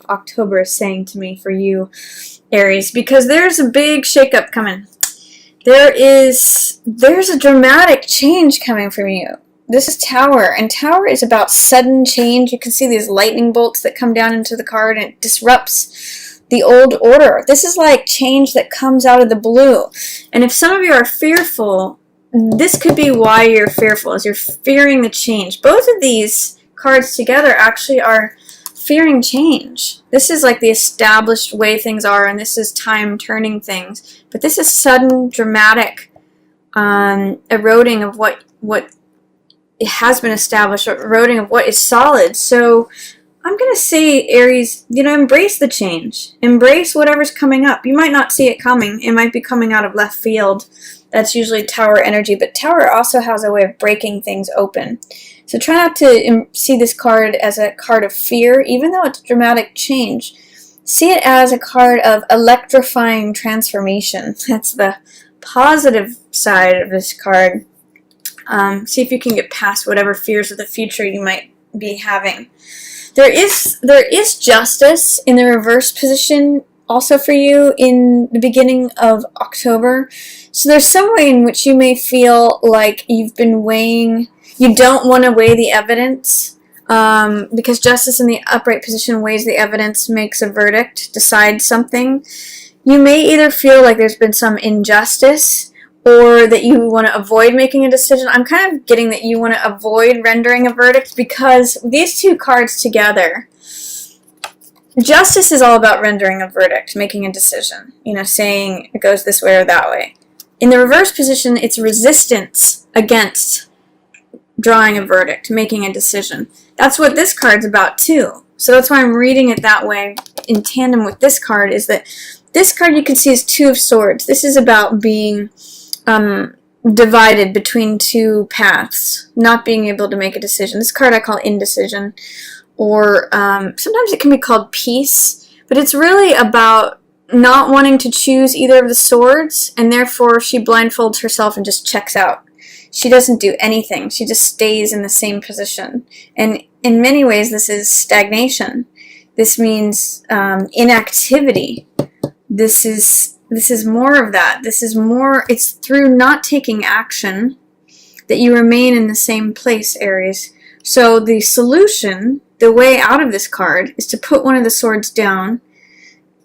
October is saying to me for you, Aries, because there's a big shakeup coming. There's a dramatic change coming from you. This is Tower, and Tower is about sudden change. You can see these lightning bolts that come down into the card, and it disrupts the old order. This is like change that comes out of the blue. And if some of you are fearful, this could be why you're fearful, is you're fearing the change. Both of these cards together actually are fearing change. This is like the established way things are, and this is time turning things. But this is sudden, dramatic eroding of what it has been established, or eroding of what is solid. So I'm going to say, Aries, embrace the change. Embrace whatever's coming up. You might not see it coming. It might be coming out of left field. That's usually Tower energy, but Tower also has a way of breaking things open. So try not to see this card as a card of fear, even though it's dramatic change. See it as a card of electrifying transformation. That's the positive side of this card. See if you can get past whatever fears of the future you might be having. There is justice in the reverse position also for you in the beginning of October. So there's some way in which you may feel like you've been weighing, you don't want to weigh the evidence, because justice in the upright position weighs the evidence, makes a verdict, decides something. You may either feel like there's been some injustice, or that you want to avoid making a decision. I'm kind of getting that you want to avoid rendering a verdict, because these two cards together, justice is all about rendering a verdict, making a decision, saying it goes this way or that way. In the reverse position, it's resistance against drawing a verdict, making a decision. That's what this card's about too. So that's why I'm reading it that way in tandem with this card, is that this card you can see is Two of Swords. This is about being divided between two paths, not being able to make a decision. This card I call indecision, or sometimes it can be called peace, but it's really about not wanting to choose either of the swords, and therefore she blindfolds herself and just checks out. She doesn't do anything. She just stays in the same position. And in many ways, this is stagnation. This means inactivity. This is more of that. It's through not taking action that you remain in the same place, Aries. So the solution, the way out of this card, is to put one of the swords down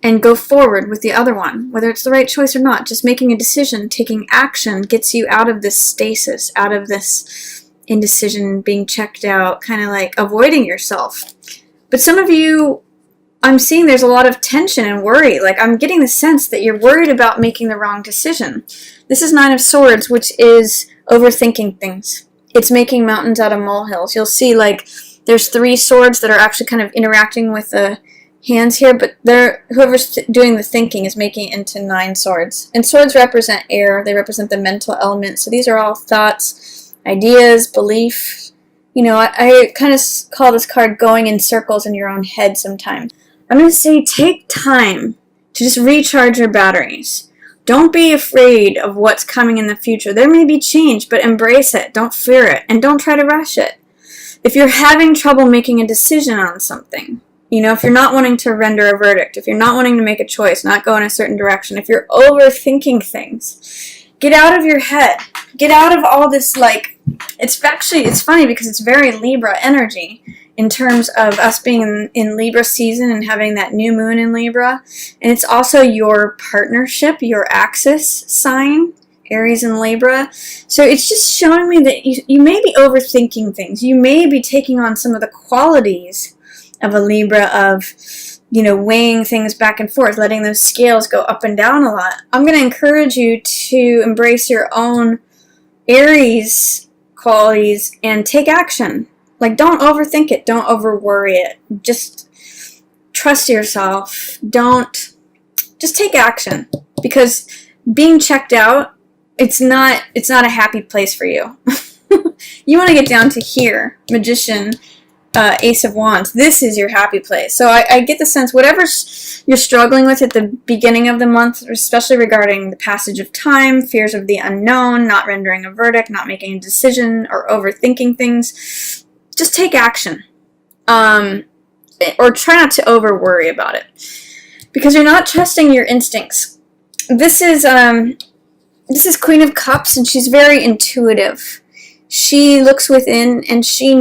and go forward with the other one, whether it's the right choice or not. Just making a decision, taking action, gets you out of this stasis, out of this indecision, being checked out, kind of like avoiding yourself. But some of you, I'm seeing there's a lot of tension and worry. Like, I'm getting the sense that you're worried about making the wrong decision. This is Nine of Swords, which is overthinking things. It's making mountains out of molehills. You'll see, like, there's 3 swords that are actually kind of interacting with the hands here, but whoever's doing the thinking is making it into 9 swords. And swords represent air. They represent the mental element. So these are all thoughts, ideas, belief. I kind of call this card going in circles in your own head sometimes. I'm going to say take time to just recharge your batteries. Don't be afraid of what's coming in the future. There may be change, but embrace it. Don't fear it, and don't try to rush it. If you're having trouble making a decision on something, if you're not wanting to render a verdict, if you're not wanting to make a choice, not go in a certain direction, if you're overthinking things, get out of your head. Get out of all this, it's funny because it's very Libra energy in terms of us being in Libra season and having that new moon in Libra. And it's also your partnership, your axis sign, Aries and Libra. So it's just showing me that you may be overthinking things. You may be taking on some of the qualities of a Libra, of weighing things back and forth, letting those scales go up and down a lot. I'm going to encourage you to embrace your own Aries qualities and take action. Like, don't overthink it. Don't overworry it. Just trust yourself. Just take action, because being checked out, it's not a happy place for you. You want to get down to here, Magician, Ace of Wands. This is your happy place. So I get the sense, whatever you're struggling with at the beginning of the month, especially regarding the passage of time, fears of the unknown, not rendering a verdict, not making a decision, or overthinking things, just take action. or try not to over worry about it, because you're not trusting your instincts. This is Queen of Cups, and she's very intuitive. She looks within, and she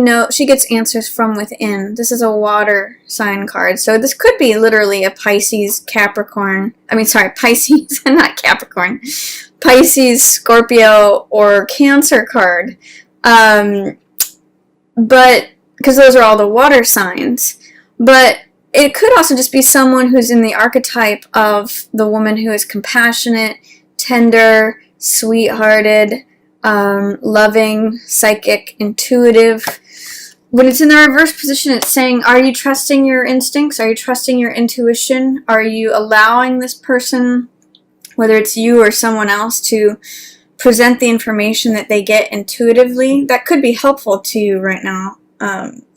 gets answers from within. This is a water sign card, so this could be literally a Pisces, Capricorn. Pisces, not Capricorn. Pisces, Scorpio, or Cancer card. But because those are all the water signs. But it could also just be someone who's in the archetype of the woman who is compassionate, tender, sweethearted, loving, psychic, intuitive. When it's in the reverse position, it's saying, are you trusting your instincts? Are you trusting your intuition? Are you allowing this person, whether it's you or someone else, to present the information that they get intuitively? That could be helpful to you right now,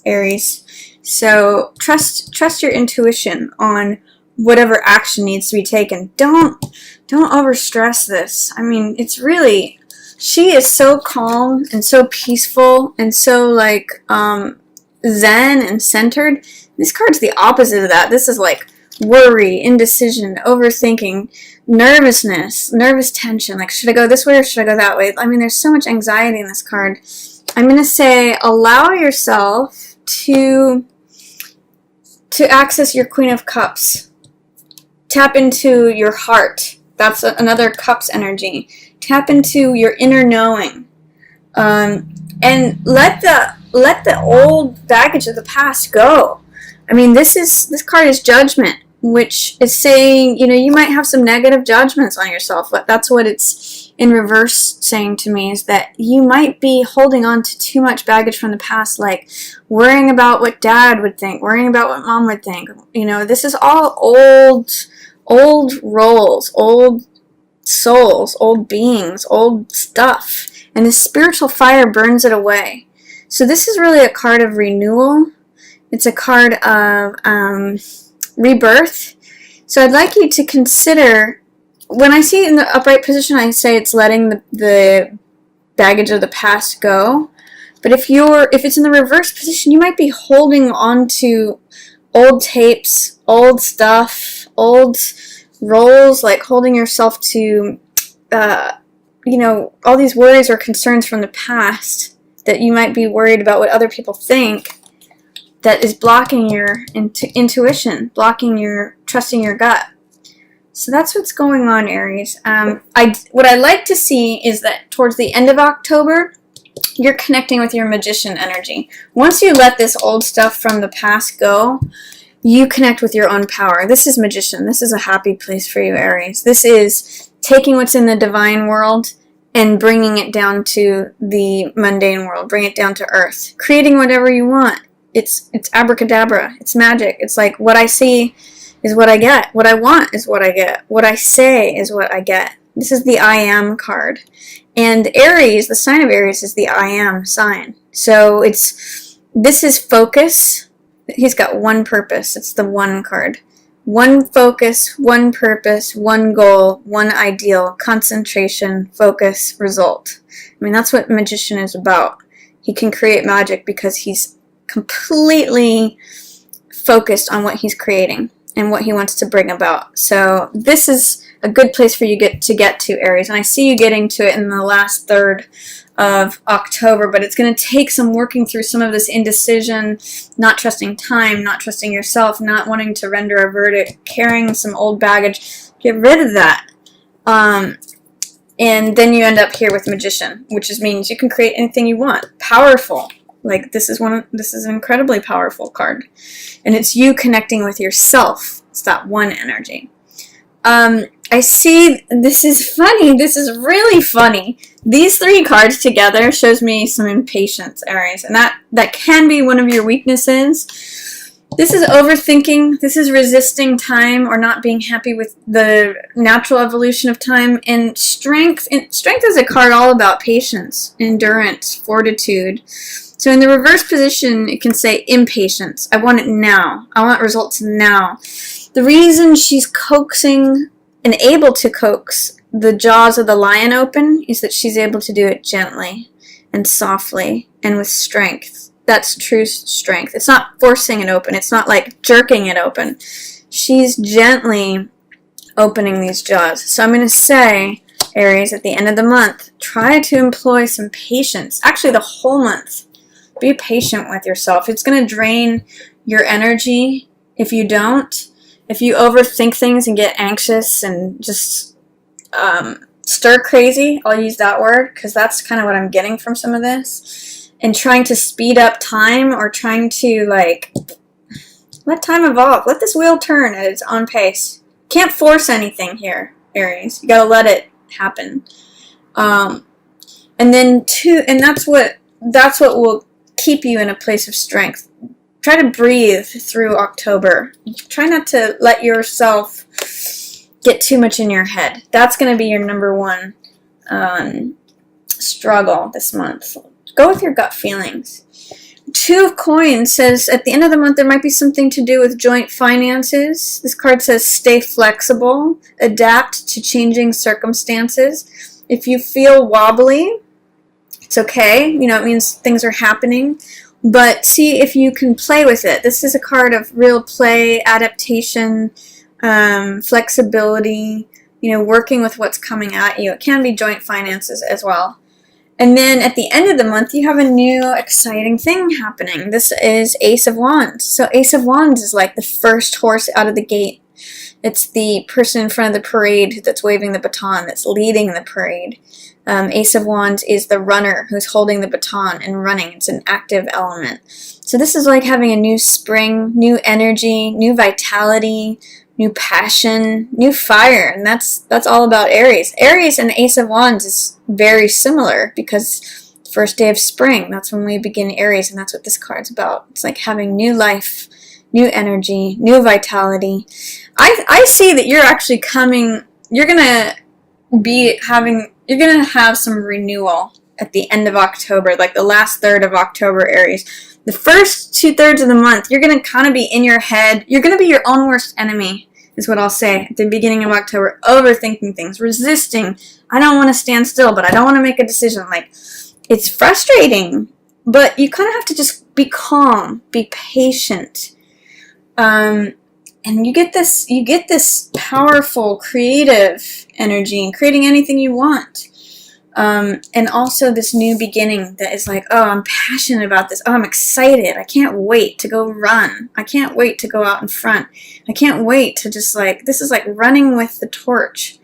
Aries. So trust your intuition on whatever action needs to be taken. Don't overstress this. I mean, it's really, she is so calm and so peaceful and so like zen and centered. This card's the opposite of that. This is like worry, indecision, overthinking, nervousness, nervous tension. Like, should I go this way or should I go that way? I mean, there's so much anxiety in this card. I'm going to say allow yourself to access your Queen of Cups. Tap into your heart. That's another Cups energy. Tap into your inner knowing. And let the old baggage of the past go. I mean, this card is Judgment, which is saying, you might have some negative judgments on yourself. That's what it's in reverse saying to me, is that you might be holding on to too much baggage from the past, like worrying about what dad would think, worrying about what mom would think. This is all old roles, old souls, old beings, old stuff. And the spiritual fire burns it away. So this is really a card of renewal. It's a card of rebirth. So I'd like you to consider, when I see it in the upright position, I say it's letting the baggage of the past go. But if it's in the reverse position, you might be holding on to old tapes, old stuff, old roles, like holding yourself to, all these worries or concerns from the past that you might be worried about what other people think, that is blocking your intuition, blocking your trusting your gut. So that's what's going on, Aries. What I like to see is that towards the end of October, you're connecting with your Magician energy. Once you let this old stuff from the past go, you connect with your own power. This is Magician. This is a happy place for you, Aries. This is taking what's in the divine world and bringing it down to the mundane world, bring it down to earth, creating whatever you want. It's abracadabra. It's magic. It's like, what I see is what I get. What I want is what I get. What I say is what I get. This is the I am card. And Aries, the sign of Aries, is the I am sign. So this is focus. He's got one purpose. It's the one card. One focus, one purpose, one goal, one ideal, concentration, focus, result. I mean, that's what Magician is about. He can create magic because he's completely focused on what he's creating and what he wants to bring about. So this is a good place for you to get to, Aries. And I see you getting to it in the last third of October, but it's going to take some working through some of this indecision, not trusting time, not trusting yourself, not wanting to render a verdict, carrying some old baggage. Get rid of that. And then you end up here with Magician, which means you can create anything you want. Powerful. Like, this is an incredibly powerful card. And it's you connecting with yourself. It's that one energy. I see, this is funny. This is really funny. These three cards together shows me some impatience, Aries. And that can be one of your weaknesses. This is overthinking. This is resisting time or not being happy with the natural evolution of time. And strength. And strength is a card all about patience, endurance, fortitude. So in the reverse position, it can say impatience. I want it now. I want results now. The reason she's coaxing and able to coax the jaws of the lion open is that she's able to do it gently and softly and with strength. that's true strength. It's not forcing it open. It's not like jerking it open. She's gently opening these jaws. So I'm going to say, Aries, at the end of the month, try to employ some patience. Actually, the whole month. Be patient with yourself. It's going to drain your energy if you don't. If you overthink things and get anxious and just stir crazy, I'll use that word because that's kind of what I'm getting from some of this. And trying to speed up time or trying to, like, let time evolve. Let this wheel turn at its own pace. Can't force anything here, Aries. You gotta let it happen. And then and that's what will keep you in a place of strength. Try to breathe through October. Try not to let yourself get too much in your head. That's going to be your number one struggle this month. Go with your gut feelings. Two of Coins says at the end of the month there might be something to do with joint finances. This card says stay flexible, adapt to changing circumstances. If you feel wobbly, it's okay. You know, it means things are happening. But see if you can play with it. This is a card of real play, adaptation, flexibility, you know, working with what's coming at you. It can be joint finances as well. And then at the end of the month, you have a new exciting thing happening. This is Ace of Wands. So Ace of Wands is like the first horse out of the gate. It's the person in front of the parade that's waving the baton, that's leading the parade. Ace of Wands is the runner who's holding the baton and running. It's an active element. So this is like having a new spring, new energy, new vitality, new passion, new fire. And that's all about Aries. Aries and Ace of Wands is very similar because first day of spring, that's when we begin Aries, and that's what this card's about. It's like having new life, new energy, new vitality. I see that you're actually coming, you're going to have some renewal at the end of October, like the last third of October, Aries. The first 2/3 of the month, you're going to kind of be in your head. You're going to be your own worst enemy, is what I'll say at the beginning of October. Overthinking things, resisting. I don't want to stand still, but I don't want to make a decision. Like, it's frustrating, but you kind of have to just be calm, be patient. And you get this powerful, creative energy in creating anything you want. And also this new beginning that is like, oh, I'm passionate about this. Oh, I'm excited. I can't wait to go run. I can't wait to go out in front. I can't wait to just like, this is like running with the torch.